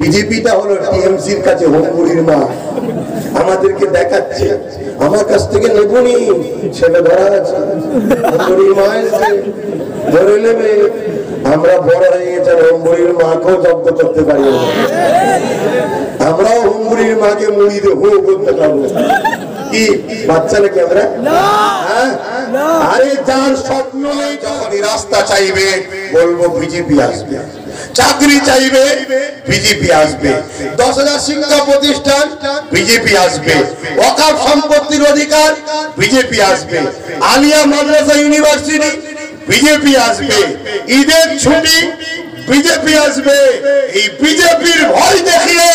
বিজেপিটা হলো টিএমসির কাছে হোমগুড়ির মা, আমাদেরকে দেখাচ্ছে আমার কাছ থেকে নেবনি, ছেলে ধরা আছে, হোমগুড়ির মা এসে ধরে নেবে। আমরা বড় হয়ে গেছে, হোমগুড়ির মাকেও জব্দ করতে পারি, আমরাও হোমগুড়ির মাকে মুড়ি দিয়ে হো করতে পারবো কি? বাচ্চা নাকি আমরা? আরে যার স্বপ্ন নেই, যখনই রাস্তা চাইবে বলবো বিজেপি আসবে, চাকরি চাইবে বিজেপি আসবে, 10,000 শিক্ষা প্রতিষ্ঠান বিজেপি আসবে, ওয়াকফ সম্পত্তির অধিকার বিজেপি আসবে, আলিয়া মাদ্রাসা ইউনিভার্সিটি বিজেপি আসবে, ঈদের ছুটি বিজেপি আসবে। এই বিজেপির ভয় দেখিয়ে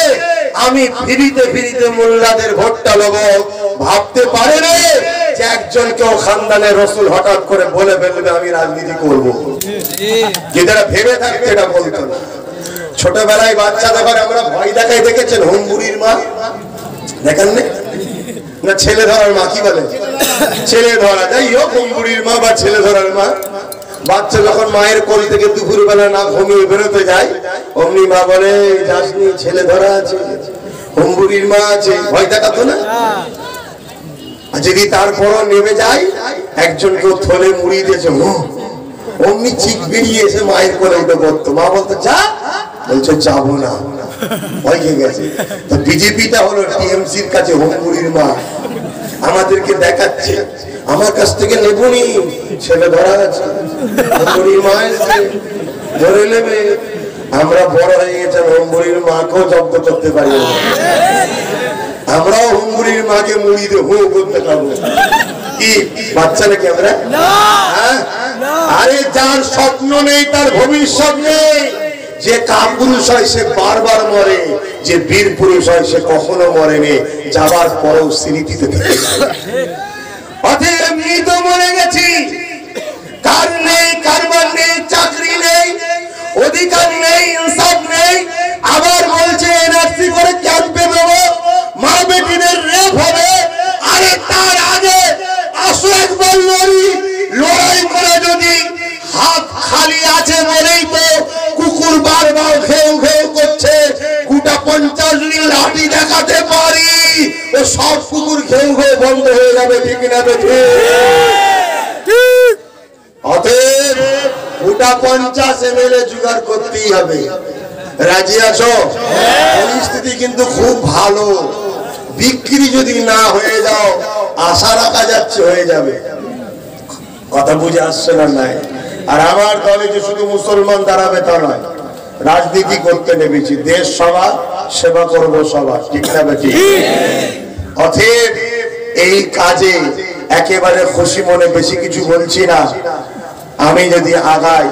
আমি ফিরিতে ফিরিতে মোল্লাদের ভোটটা নেব। ভাবতে পারে রে যে একজন কেউ খানদানের রসুল হঠাৎ করে বলে ফেলবে আমি রাজনীতি করব, যেটা ভেবে থাকতে এটা বলতো না। ছোটবেলায় বাচ্চা যখন আমরা ভয় দেখাই দেখেছেন, হোমগুড়ির মা দেখেন না, ছেলে ধরার মা কি বলে, ছেলে ধরা, যাই হোক হোমগুড়ির মা বা ছেলে ধরার মা। বাচ্চা যখন মায়ের কোল থেকে দুপুর বেলা না ঘুমিয়ে বেরোতে যায়, অমনি মা বলে যাসনি, ছেলে ধরা আছে, হোমগুড়ির মা আছে, ভয় দেখাতো না। যদি তারপরও নেমে যায়, একজন কেউ থলে মুড়িয়ে দিয়েছে, অমনি চিক বেরিয়ে এসে মায়ের কোলে উঠে পড়তো, মা বলতো যা, বলছে যাবো না, ভয় খেয়ে গেছে। তো বিজেপিটা হলো টিএমসির কাছে হোমগুড়ির মা, আমাদেরকে দেখাচ্ছে আমার কাছ থেকে নেবনি, ছেলে ধরা আছে, হোমগুড়ির মা এসে ধরে নেবে। আমরা বড় হয়ে গেছে, হোমগুড়ির মাকেও জব্দ করতে পারি, আমরাও হোমগুড়ির মাকে মুড়ি দিয়ে হো করতে পারবো কি? বাচ্চা নাকি আমরা? আরে যার স্বপ্ন নেই তার ভবিষ্যৎ নেই। যে কাপুরুষ হয় সে বারবার মরে, যে বীর পুরুষ হয় সে কখনো মরেনি, যাবার পরেও স্মৃতিতে থেকে যায়। অতএব এমনি তো মরে গেছি, কার নেই, কারবার নেই, চাকরি নেই, অধিকার নেই, ইনসাফ নেই। আবার বলছে এনআরসি করে ক্যাম্পে দেবো, মা বেটিদের রেপ হবে। আরে তার আগে আসো একবার লড়ি, লড়াই করে যদি হাত খালি আছে বলেই তো কুকুর বারবার ঘেউ ঘেউ করছে, গোটা 50 দিন লাঠি দেখাতে পারি, ও সব কুকুর ঘেউ ঘেউ বন্ধ হয়ে যাবে, ঠিক না বেঠি? অতএব গোটা 50 ml জোগাড় করতেই হবে। রাজি আছো? পরিস্থিতি কিন্তু খুব ভালো, বিক্রি যদি না হয়ে যাও আশা রাখা যাচ্ছে হয়ে যাবে। কথা বুঝে আসছে না? নাই। আর আমার দলে যে শুধু মুসলমান দাঁড়াবে তা নয়, রাজনীতি করতে নেমেছি, দেশ সবার সেবা করব সবার, ঠিক না বেটি? অতএব এই কাজে একেবারে খুশি মনে, বেশি কিছু বলছি না। আমি যদি আগাই,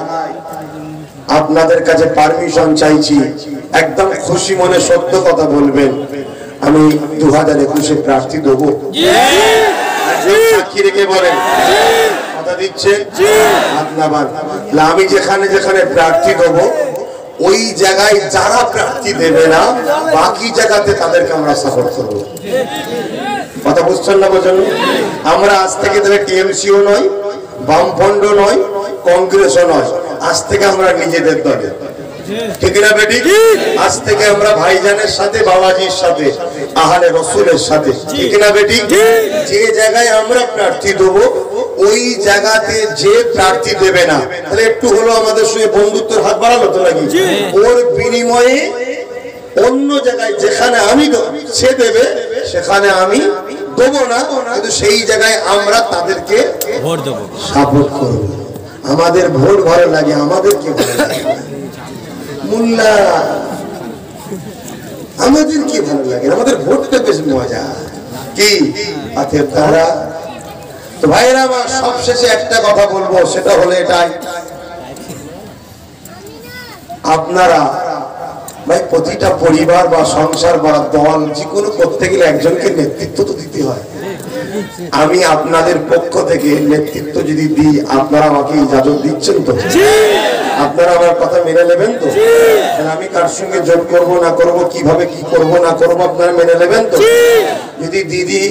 আপনাদের কাছে পারমিশন চাইছি, একদম খুশি মনে সত্য কথা বলবেন। আমি 2021-এ প্রার্থী দেবো, সাক্ষী রেখে বলেন, কথা দিচ্ছেন? আমি যেখানে যেখানে প্রার্থী দেবো ওই জায়গায় যারা প্রার্থী দেবে না, বাকি জায়গাতে তাদেরকে আমরা সাপোর্ট করবো। কথা বুঝছেন না? বোঝেন? আমরা আজ থেকে তাহলে টিএমসিও নয়, বামফ্রন্ট নয়, কংগ্রেসও নয়, আজ থেকে আমরা নিজেদের দলে, ঠিক না বেটি? আজ থেকে আমরা ভাইজানের সাথে, বাবাজির সাথে, আহলে রসুলের সাথে, ঠিক না বেটি? যে জায়গায় আমরা প্রার্থী দেবো ওই জায়গাতে যে প্রার্থী দেবে না, তাহলে একটু হলো আমাদের সঙ্গে বন্ধুত্বের হাত বাড়ালো তো নাকি? ওর বিনিময়ে অন্য জায়গায় যেখানে আমি সে দেবে সেখানে আমি দেবো না, কিন্তু সেই জায়গায় আমরা তাদেরকে ভোট দেবো, সাপোর্ট করবো। আমাদের ভোট ভালো লাগে, আমাদেরকে ভালো লাগে, মোল্লা আমাদের কি ভালো লাগে, আমাদের ভোটটা বেশ মজা কি? তারা তো ভাইরা আমার, সবশেষে একটা কথা বলবো, সেটা হলো এটাই, আপনারা ভাই প্রতিটা পরিবার বা সংসার বা দল যে কোনো করতে গেলে একজনকে নেতৃত্ব তো দিতে হয়। আমি আপনাদের পক্ষ থেকে নেতৃত্ব যদি দিই, আপনারা আমাকে ইজাজত দিচ্ছেন তো? আপনারা আমার কথা মেনে নেবেন তো? আমি কার সঙ্গে জোট করব না করব, কিভাবে কি করব না করব, আপনারা মেনে নেবেন তো? যদি দিদি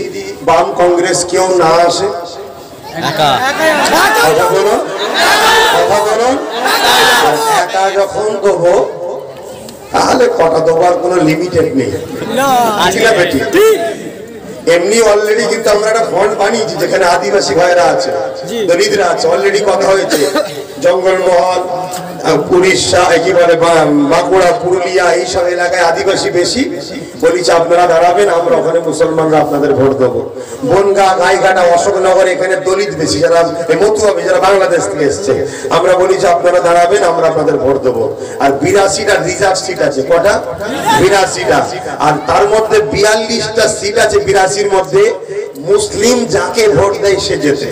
বাম কংগ্রেস কেউ না আসে, কথা বলুন, একা যখন দেবো তাহলে কটা দেবার কোনো লিমিটেড নেই। এমনি অলরেডি কিন্তু আমরা একটা ফন্ড বানিয়েছি যেখানে আদিবাসী ভাইরা আছে, দলিতরা আছে, অলরেডি কথা হয়েছে। জঙ্গলমহল, উড়িষ্যা, একেবারে বাঁকুড়া, পুরুলিয়া এইসব এলাকায় আদিবাসী বেশি। বলিছে আপনারা দাঁড়াবেন, আমরা ওখানে মুসলমানরা আপনাদের ভোট দেবো। বনগা, গাইঘাটা, অশোকনগর এখানে দলিত বেশি, যারা মতুয়াবি, যারা বাংলাদেশ থেকে এসছে। আমরা বলিছি আপনারা দাঁড়াবেন, আমরা আপনাদের ভোট দেবো। আর 82টা রিজার্ভ সিট আছে। কটা? 82টা। আর তার মধ্যে 42টা সিট আছে। 82-র মধ্যে মুসলিম যাকে ভোট দেয় সে জেতে।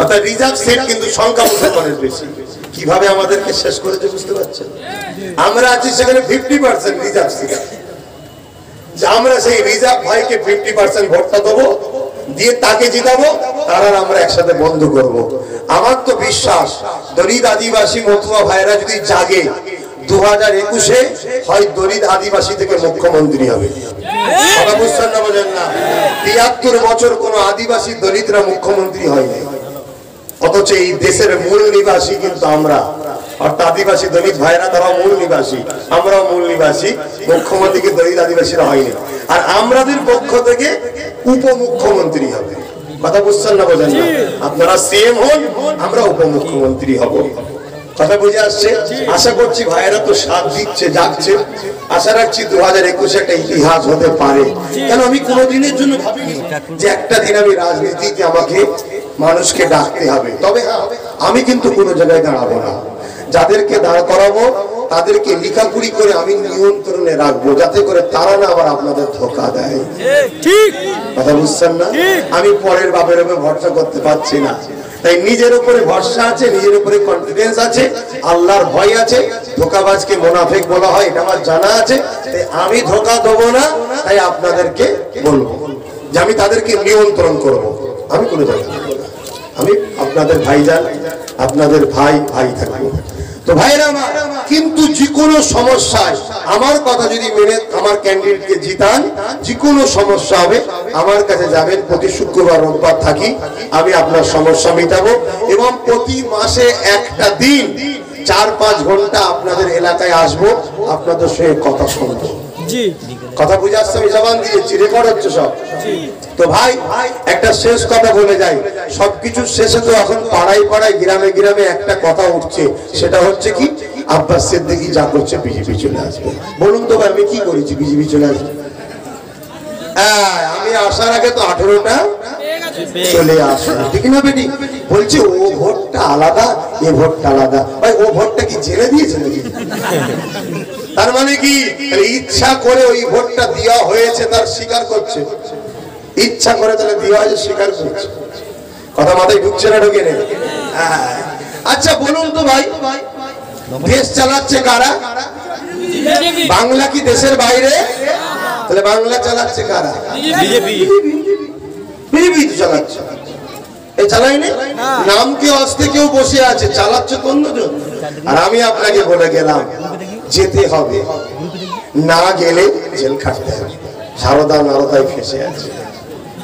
অর্থাৎ রিজার্ভ সিট কিন্তু সংখ্যা মুসলমানের বেশি। কিভাবে আমাদেরকে শেষ করেছে বুঝতে পারছেন? আমরা আছি সেখানে 50% রিজার্ভ সিট। আমরা সেই রিজার্ভ ভাইকে 50% ভোটটা দেবো, দিয়ে তাকে জিতাবো, তারা আমরা একসাথে বন্ধ করব। আমার তো বিশ্বাস দলিত আদিবাসী মতুয়া ভাইরা যদি জাগে 2021-এ হয় দলিত আদিবাসী থেকে মুখ্যমন্ত্রী হবে। কথা বুঝছেন না? বোঝেন না? 73 বছর কোন আদিবাসী দলিতরা মুখ্যমন্ত্রী হয়নি, অথচ এই দেশের মূল নিবাসী কিন্তু আমরা। অর্থাৎ আদিবাসী দলিত ভাইরা তারা মূল নিবাসী, আমরাও মূল নিবাসী। মুখ্যমন্ত্রীকে দলিত আদিবাসীরা হয়নি। আর আমাদের পক্ষ থেকে উপমুখ্যমন্ত্রী হবে। কথা বুঝছেন না? বোঝেন না? আপনারা সিএম হন, আমরা উপমুখ্যমন্ত্রী হব। কথা বুঝে আসছে? আশা করছি ভাইয়েরা তো সাথ দিচ্ছে, যাচ্ছে। আশা রাখছি 2021 একটা ইতিহাস হতে পারে। কেন আমি কোনোদিনের জন্য ভাবিনি যে একটা দিন আমি রাজনীতিতে আমাকে মানুষকে ডাকতে হবে। তবে আমি কিন্তু কোনো জায়গায় দাঁড়াবো না। যাদেরকে দাঁড় করাবো তাদেরকে লিখাপুরি করে আমি নিয়ন্ত্রণে রাখবো, যাতে করে তারা না আবার আপনাদের ধোঁকা দেয়। ঠিক কথা বুঝছেন না? আমি পরের বাপের উপরে ভরসা করতে পারছি না, তাই নিজের উপরে ভরসা আছে, নিজের উপরে কনফিডেন্স আছে, আল্লাহর ভয় আছে। ধোঁকাবাজকে মুনাফিক বলা হয়, এটা আমার জানা আছে। তাই আমি ধোঁকা দেবো না, তাই আপনাদেরকে বলবো যে আমি তাদেরকে নিয়ন্ত্রণ করব। আমি কোনো জায়গায় আমি আপনাদের ভাইজান, আপনাদের ভাই ভাই থাকবো। তো ভাইরা আমার, কিন্তু যে কোনো সমস্যায় আমার কথা যদি মেনে আমার ক্যান্ডিডেটকে জিতান, যে কোনো সমস্যা হবে আমার কাছে যাবেন। প্রতি শুক্রবার রোববার থাকি, আমি আপনার সমস্যা মেটাবো। এবং প্রতি মাসে একটা দিন 4-5 ঘন্টা আপনাদের এলাকায় আসবো, আপনাদের সঙ্গে কথা শুনবো। কথা বুঝে আসছে? আমি জবান দিয়েছি, রেকর্ড হচ্ছে সব। তো ভাই একটা শেষ কথা বলে যাই। সবকিছুর শেষে তো এখন পাড়ায় পাড়ায়, গ্রামে গ্রামে একটা কথা উঠছে, সেটা হচ্ছে কি, আব্বাস সিদ্দিকী যা করছে বিজেপি চলে আসবে। বলুন তো ভাই, আমি কি করেছি বিজেপি চলে আসবে? আমি আসার আগে তো 18টা চলে আসে, ঠিক না বেটি? বলছে ও ভোটটা আলাদা, এ ভোটটা আলাদা। ভাই ও ভোটটা কি জেনে দিয়েছে নাকি? তার মানে কি ইচ্ছা করে ওই ভোটটা দেওয়া হয়েছে, তার স্বীকার করছে। ইচ্ছা করে তাহলে দেওয়া হয়েছে, স্বীকার করছে। কথা মাথায় ঢুকছে না? ঢুকে নেই? আচ্ছা বলুন তো ভাই, দেশ চালাচ্ছে কারা? বাংলা কি দেশের বাইরে? তাহলে বাংলা চালাচ্ছে কারা? বিজেপি। বিজেপি তো চালাচ্ছে। এই চালাইনি, নামকে অস্তে কেউ বসে আছে, চালাচ্ছে তো অন্যজন। আর আমি আপনাকে বলে গেলাম যেতে হবে, না গেলে জেল খাটতে হবে। সারদা নারদায় ফেসে আছে,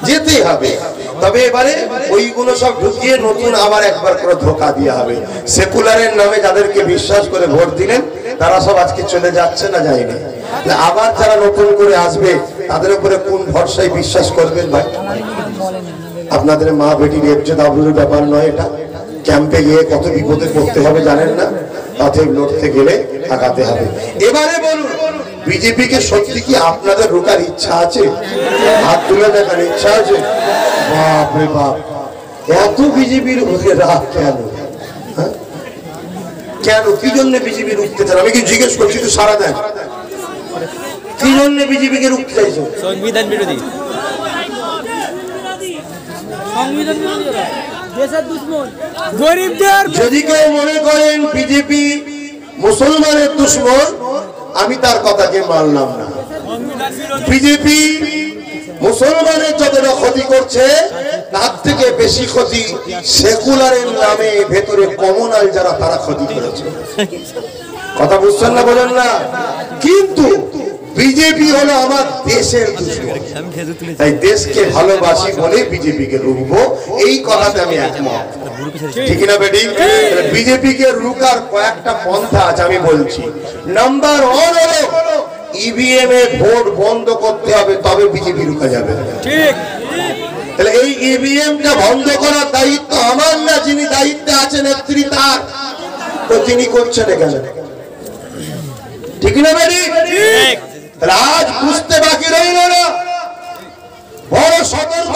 যেতে হবে। তবে এবারে ওইগুলো সব ঢুকিয়ে নতুন আবার একবার করে ধোঁকা দিয়ে হবে। সেকুলারের নামে যাদেরকে বিশ্বাস করে ভোট দিলেন তারা সব আজকে চলে যাচ্ছে না, যায়নি। আবার যারা নতুন করে আসবে তাদের উপরে কোন ভরসায় বিশ্বাস করবেন ভাই? আপনাদের মা বেটির ইজ্জত আবরুর ব্যাপার নয় এটা। ক্যাম্পে গিয়ে কত বিপদে পড়তে হবে জানেন না? তাতে লড়তে গেলে আগাতে হবে। এবারে বলুন, বিজেপিকে সত্যি কি আপনাদের রোকার ইচ্ছা আছে? হাত তুলে দেখার ইচ্ছা আছে? বাপ রে বাপ, এত বিজেপির রাগ কেন? কেন, কি জন্য বিজেপি রুখতে চান? আমি কি জিজ্ঞেস করছি, তো সারা দেন। কি জন্য বিজেপিকে রুখতে চাইছো? সংবিধান বিরোধী। যদি কেউ মনে করেন বিজেপি মুসলমানের দুশ্মন, আমি তার কথাকে মানলাম না। বিজেপি মুসলমানের যতটা ক্ষতি করছে তার থেকে বেশি ক্ষতি সেকুলারের নামে ভেতরে কমনাল যারা, তারা ক্ষতি করেছে। কথা বুঝছেন না? বলেন না? কিন্তু বিজেপি বিজেপি হলো আমার দেশের দুশমন, তাই দেশকে ভালোবাসি বলে বিজেপিকে রুখবো, এই কথাতে আমি একমত, ঠিক না বেটি? বিজেপিকে রুখার কয়েকটা পন্থা আছে, আমি বলছি। নাম্বার 1 হলো ইভিএম এ ভোট বন্ধ করতে হবে, তবে বিজেপি রুখা যাবে। ঠিক, তাহলে এই ইভিএমটা বন্ধ করার দায়িত্ব আমার না, যিনি দায়িত্বে আছেন নেত্রী তার, তো তিনি করছেন কেন? ঠিক না বেটি? তাহলে আজ বুঝতে বাকি রইল না, বড় সতর্ক